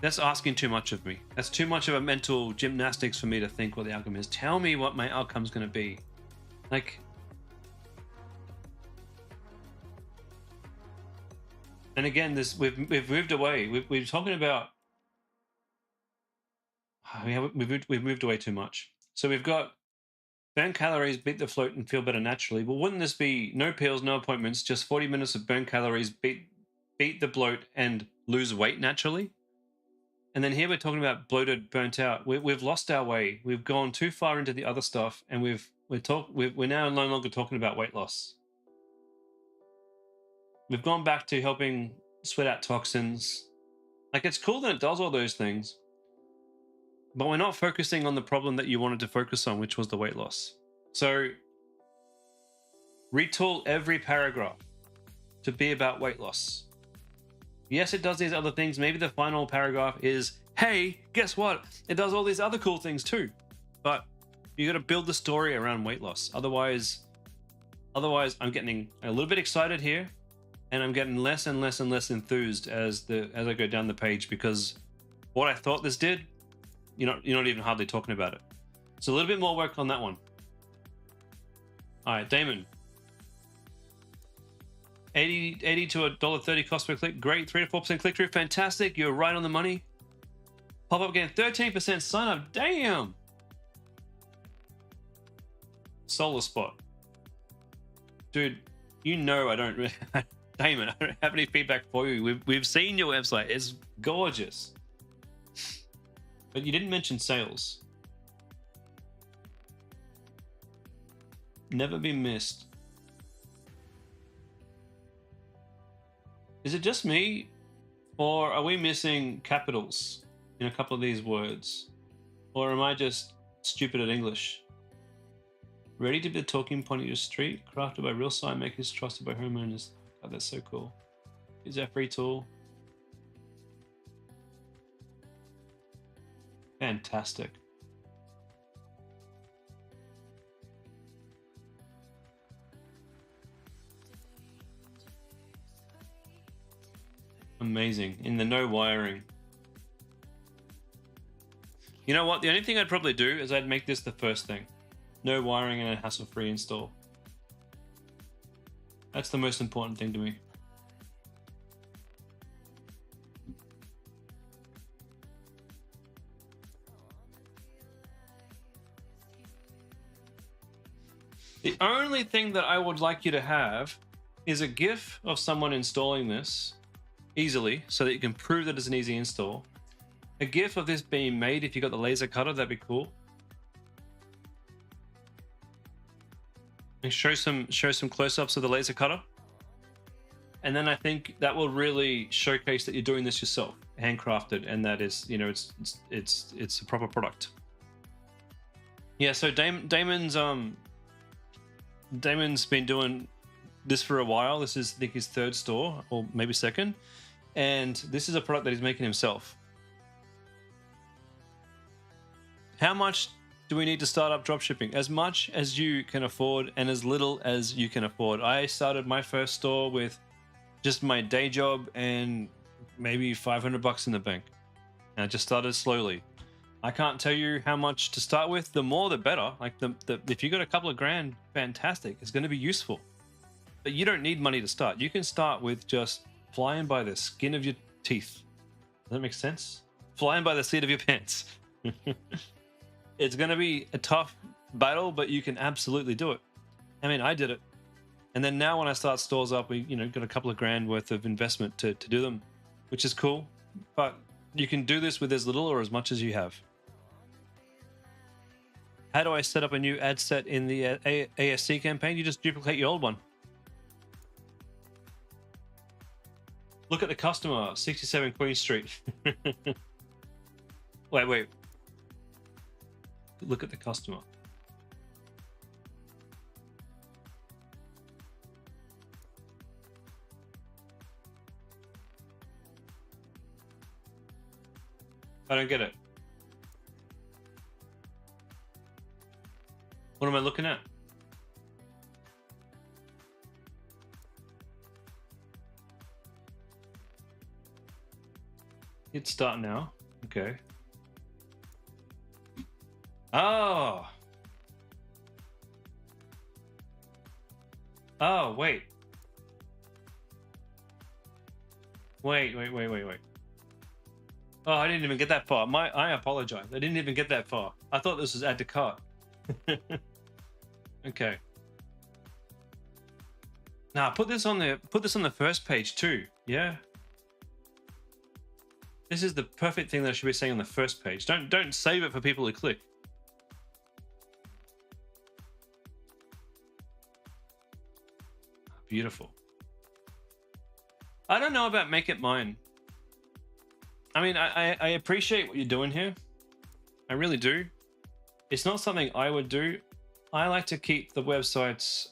That's asking too much of me. That's too much of a mental gymnastics for me to think what the outcome is. Tell me what my outcome's going to be. Like, and again, this we've moved away. We're talking about. We've moved away too much. So we've got burn calories, beat the float, and feel better naturally. Well, wouldn't this be no pills, no appointments, just 40 minutes of burn calories, beat the bloat, and lose weight naturally? And then here we're talking about bloated, burnt out. We've lost our way. We've gone too far into the other stuff, and we're now no longer talking about weight loss. We've gone back to helping sweat out toxins. Like, it's cool that it does all those things, but we're not focusing on the problem that you wanted to focus on, which was the weight loss. So retool every paragraph to be about weight loss. Yes, it does these other things. Maybe the final paragraph is, hey, guess what? It does all these other cool things too. But you got to build the story around weight loss. Otherwise, I'm getting a little bit excited here, and I'm getting less and less and less enthused as I go down the page, because what I thought this did, you're not even hardly talking about it. So a little bit more work on that one. All right, Damon. 80 to $1.30 cost per click. Great. 3 to 4% click through. Fantastic. You're right on the money. Pop up again. 13% sign up. Damn. Solar Spot. Dude, I don't really. Damon, I don't have any feedback for you. We've seen your website. It's gorgeous. But you didn't mention sales. Never be missed. Is it just me, or are we missing capitals in a couple of these words? Or am I just stupid at English? Ready to be the talking point of your street, crafted by real sign makers, trusted by homeowners. Oh, that's so cool. Use our free tool. Fantastic. Amazing. In the no wiring. You know what? The only thing I'd probably do is I'd make this the first thing. No wiring and a hassle-free install. That's the most important thing to me. The only thing that I would like you to have is a GIF of someone installing this easily so that you can prove that it's an easy install. A GIF of this being made if you got the laser cutter, that'd be cool. And show some close-ups of the laser cutter. And then I think that will really showcase that you're doing this yourself, handcrafted, and that is, you know, it's a proper product. Yeah, so Damon's been doing this for a while. This is, I think, his third store, or maybe second. And this is a product that he's making himself. How much do we need to start up dropshipping? As much as you can afford and as little as you can afford. I started my first store with just my day job and maybe $500 in the bank. And I just started slowly. I can't tell you how much to start with. The more, the better. Like if you got a couple of grand, fantastic. It's going to be useful. But you don't need money to start. You can start with just flying by the skin of your teeth. Does that make sense? Flying by the seat of your pants. It's going to be a tough battle, but you can absolutely do it. I mean, I did it. And then now when I start stores up, we got a couple of grand worth of investment to do them, which is cool. But you can do this with as little or as much as you have. How do I set up a new ad set in the ASC campaign? You just duplicate your old one. Look at the customer, 67 Queen Street. Wait. Look at the customer. I don't get it. What am I looking at? Hit start now. Okay. Oh. Oh, wait. Wait. Oh, I didn't even get that far. I apologize. I didn't even get that far. I thought this was add to cart. Okay. Now put this on the first page too. Yeah. This is the perfect thing that I should be saying on the first page. Don't save it for people to click. Beautiful. I don't know about make it mine. I mean, I appreciate what you're doing here. I really do. It's not something I would do. I like to keep the websites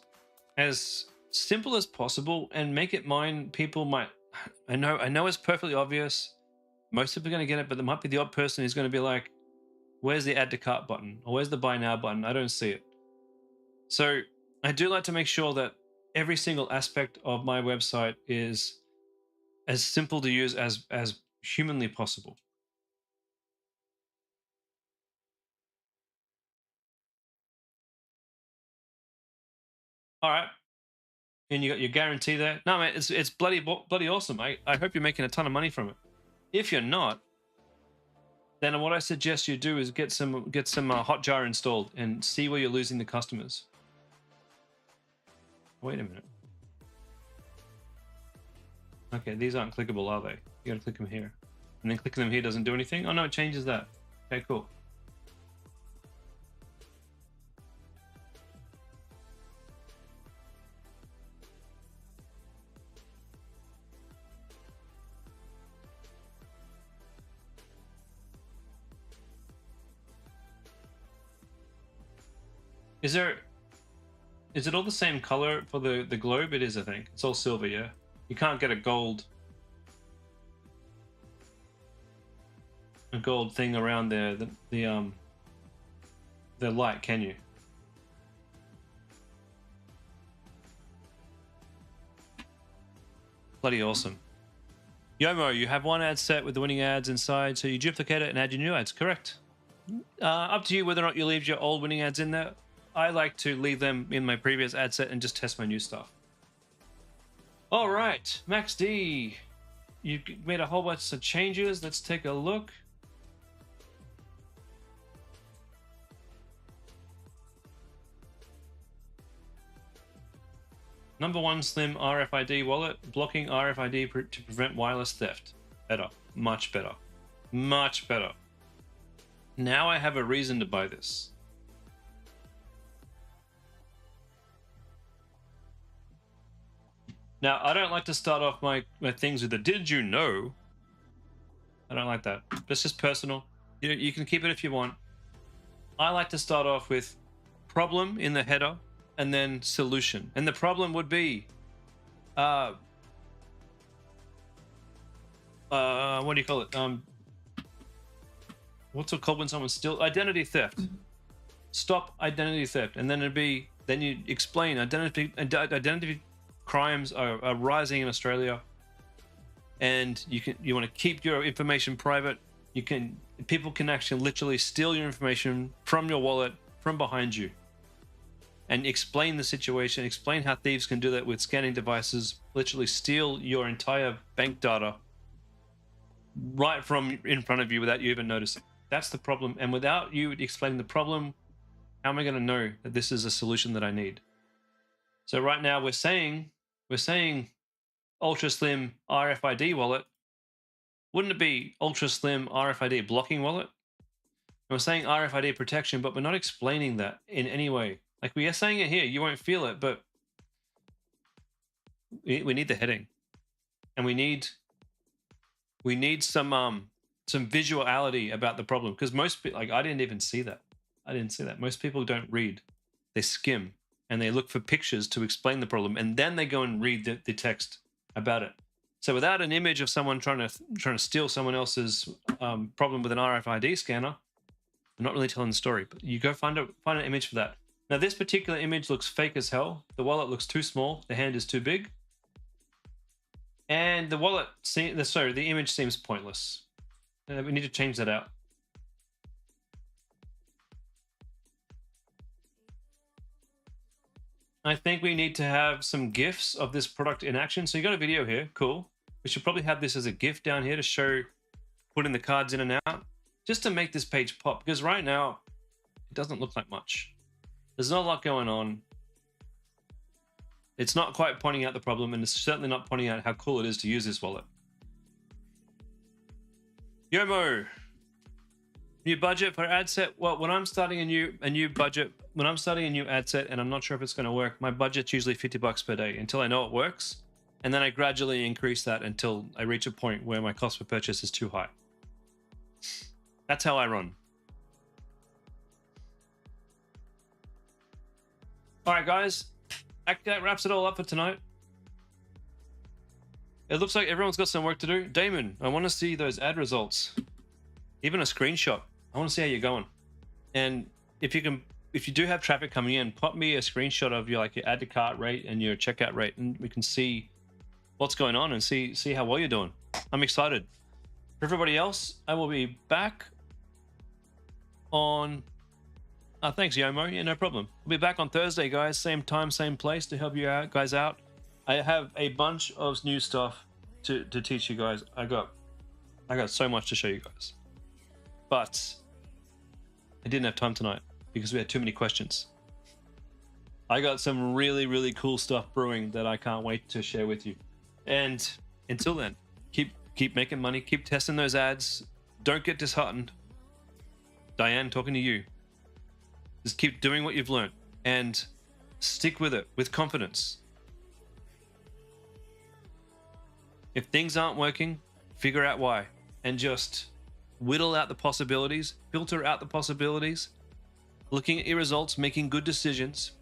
as simple as possible and make it mine. People might, I know it's perfectly obvious. Most people are going to get it, but there might be the odd person who's going to be like, where's the add to cart button? Or where's the buy now button? I don't see it. So I do like to make sure that every single aspect of my website is as simple to use as humanly possible. All right. And you got your guarantee there. No, man, it's bloody awesome. I hope you're making a ton of money from it. If you're not, then what I suggest you do is get some Hotjar installed and see where you're losing the customers. Wait a minute. Okay, these aren't clickable, are they? You gotta click them here. And then clicking them here doesn't do anything? Oh no, it changes that. Okay, cool. Is it all the same color for the globe? It is, I think. It's all silver, yeah? You can't get a gold thing around there, the light, can you? Bloody awesome. Yomo, you have one ad set with the winning ads inside, so you duplicate it and add your new ads. Correct. Up to you whether or not you leave your old winning ads in there. I like to leave them in my previous ad set and just test my new stuff. All right, Max D, you made a whole bunch of changes. Let's take a look. Number 1, Slim RFID wallet, blocking RFID to prevent wireless theft. Better, much better, much better. Now I have a reason to buy this. Now, I don't like to start off my things with a "did you know?" I don't like that. That's just personal. You can keep it if you want. I like to start off with problem in the header and then solution. And the problem would be, what do you call it? What's it called when someone's still identity theft? Stop identity theft. And then then you explain identity crimes are rising in Australia, and you want to keep your information private. People can actually literally steal your information from your wallet from behind you, and explain the situation, explain how thieves can do that with scanning devices, literally steal your entire bank data right from in front of you without you even noticing. That's the problem. And without you explaining the problem, how am I going to know that this is a solution that I need? So right now we're saying ultra slim RFID wallet. Wouldn't it be ultra slim RFID blocking wallet? And we're saying RFID protection, but we're not explaining that in any way. Like, we are saying it here, you won't feel it, but we need the heading, and we need some visuality about the problem, because most people, like, I didn't even see that. I didn't see that. Most people don't read; they skim and they look for pictures to explain the problem, and then they go and read the text about it. So without an image of someone trying to steal someone else's problem with an RFID scanner, I'm not really telling the story. But you go find an image for that. Now, this particular image looks fake as hell. The wallet looks too small. The hand is too big. And the image seems pointless. We need to change that out. I think we need to have some GIFs of this product in action. So you got a video here, cool. We should probably have this as a GIF down here to show putting the cards in and out, just to make this page pop. Because right now, it doesn't look like much. There's not a lot going on. It's not quite pointing out the problem, and it's certainly not pointing out how cool it is to use this wallet. Yomo, new budget for ad set. Well, when I'm starting a new budget, when I'm starting a new ad set and I'm not sure if it's going to work, my budget's usually $50 per day until I know it works, and then I gradually increase that until I reach a point where my cost per purchase is too high. That's how I run. All right, guys, that wraps it all up for tonight. It looks like everyone's got some work to do. Damon, I want to see those ad results, even a screenshot. I want to see how you're going. And if you do have traffic coming in, pop me a screenshot of your add to cart rate and your checkout rate, and we can see what's going on and see how well you're doing. I'm excited. For everybody else, I will be back on. Thanks, Yomo. Yeah, no problem. We'll be back on Thursday, guys. Same time, same place to help you guys out. I have a bunch of new stuff to teach you guys. I got so much to show you guys, but I didn't have time tonight because we had too many questions. I got some really, really cool stuff brewing that I can't wait to share with you. And until then, keep making money, keep testing those ads. Don't get disheartened. Diane, talking to you. Just keep doing what you've learned and stick with it with confidence. If things aren't working, figure out why and just whittle out the possibilities, filter out the possibilities, looking at your results, making good decisions.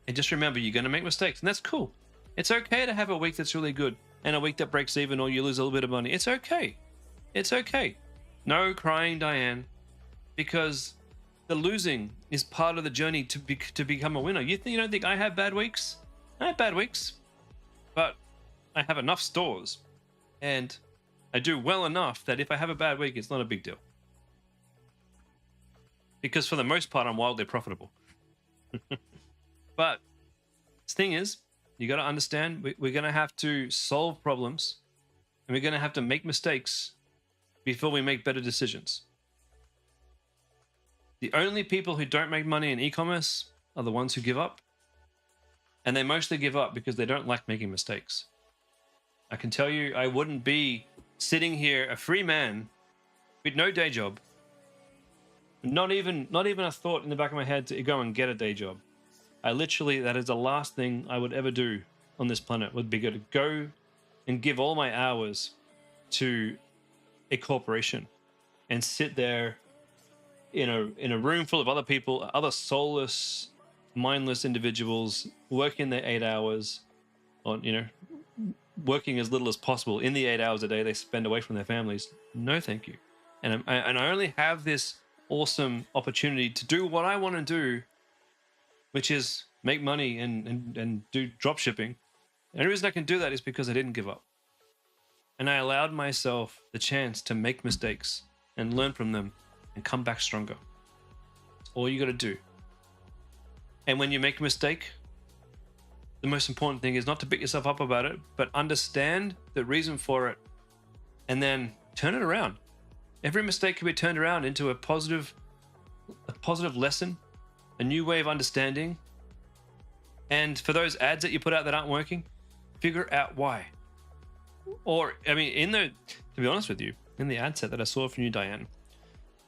And just remember, you're going to make mistakes, and that's cool. It's okay to have a week that's really good and a week that breaks even or you lose a little bit of money. It's okay. It's okay. No crying, Diane, because the losing is part of the journey to become a winner. You don't think I have bad weeks? I have bad weeks, but I have enough stores And I do well enough that if I have a bad week, it's not a big deal. Because for the most part, I'm wildly profitable. But the thing is, you got to understand, we're going to have to solve problems, and we're going to have to make mistakes before we make better decisions. The only people who don't make money in e-commerce are the ones who give up. And they mostly give up because they don't like making mistakes. I can tell you, I wouldn't be sitting here a free man with no day job. Not even a thought in the back of my head to go and get a day job. I literally, that is the last thing I would ever do on this planet, would be to go and give all my hours to a corporation and sit there in a room full of other people, other soulless, mindless individuals working their 8 hours, or working as little as possible in the 8 hours a day they spend away from their families. No, thank you. And I only have this awesome opportunity to do what I want to do, which is make money and do drop shipping. The only reason I can do that is because I didn't give up. And I allowed myself the chance to make mistakes and learn from them and come back stronger. That's all you got to do. And when you make a mistake, the most important thing is not to beat yourself up about it, but understand the reason for it and then turn it around. Every mistake can be turned around into a positive lesson, a new way of understanding. And for those ads that you put out that aren't working, figure out why. Or, I mean, to be honest with you, in the ad set that I saw from you, Diane,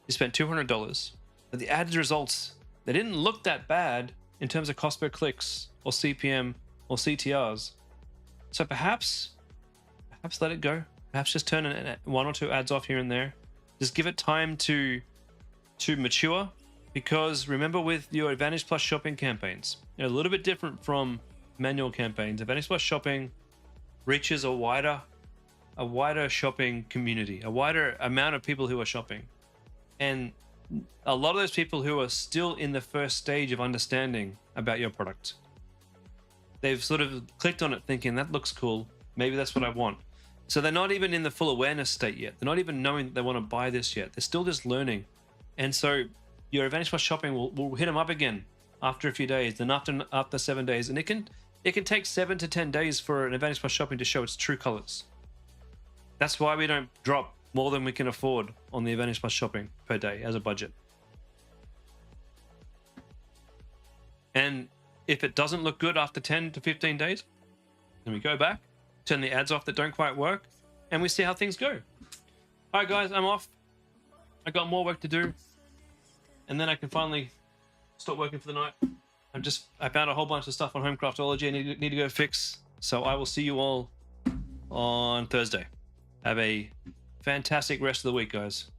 you spent $200, but the ad results, they didn't look that bad in terms of cost per clicks or CPM or CTRs. So perhaps let it go. Perhaps just turn one or two ads off here and there. Just give it time to mature, because remember, with your Advantage Plus shopping campaigns, they're a little bit different from manual campaigns. Advantage Plus shopping reaches a wider shopping community, a wider amount of people who are shopping. And a lot of those people who are still in the first stage of understanding about your product, they've sort of clicked on it thinking, that looks cool, maybe that's what I want. So they're not even in the full awareness state yet. They're not even knowing that they want to buy this yet. They're still just learning. And so your Advantage Plus shopping will hit them up again after a few days, then after 7 days. And it can take 7 to 10 days for an Advantage Plus shopping to show its true colors. That's why we don't drop more than we can afford on the Advantage Plus shopping per day as a budget. And if it doesn't look good after 10 to 15 days, then we go back, turn the ads off that don't quite work, and we see how things go. All right, guys, I'm off. I got more work to do, and then I can finally stop working for the night. I found a whole bunch of stuff on Homecraftology I need to go fix. So I will see you all on Thursday. Have a fantastic rest of the week, guys.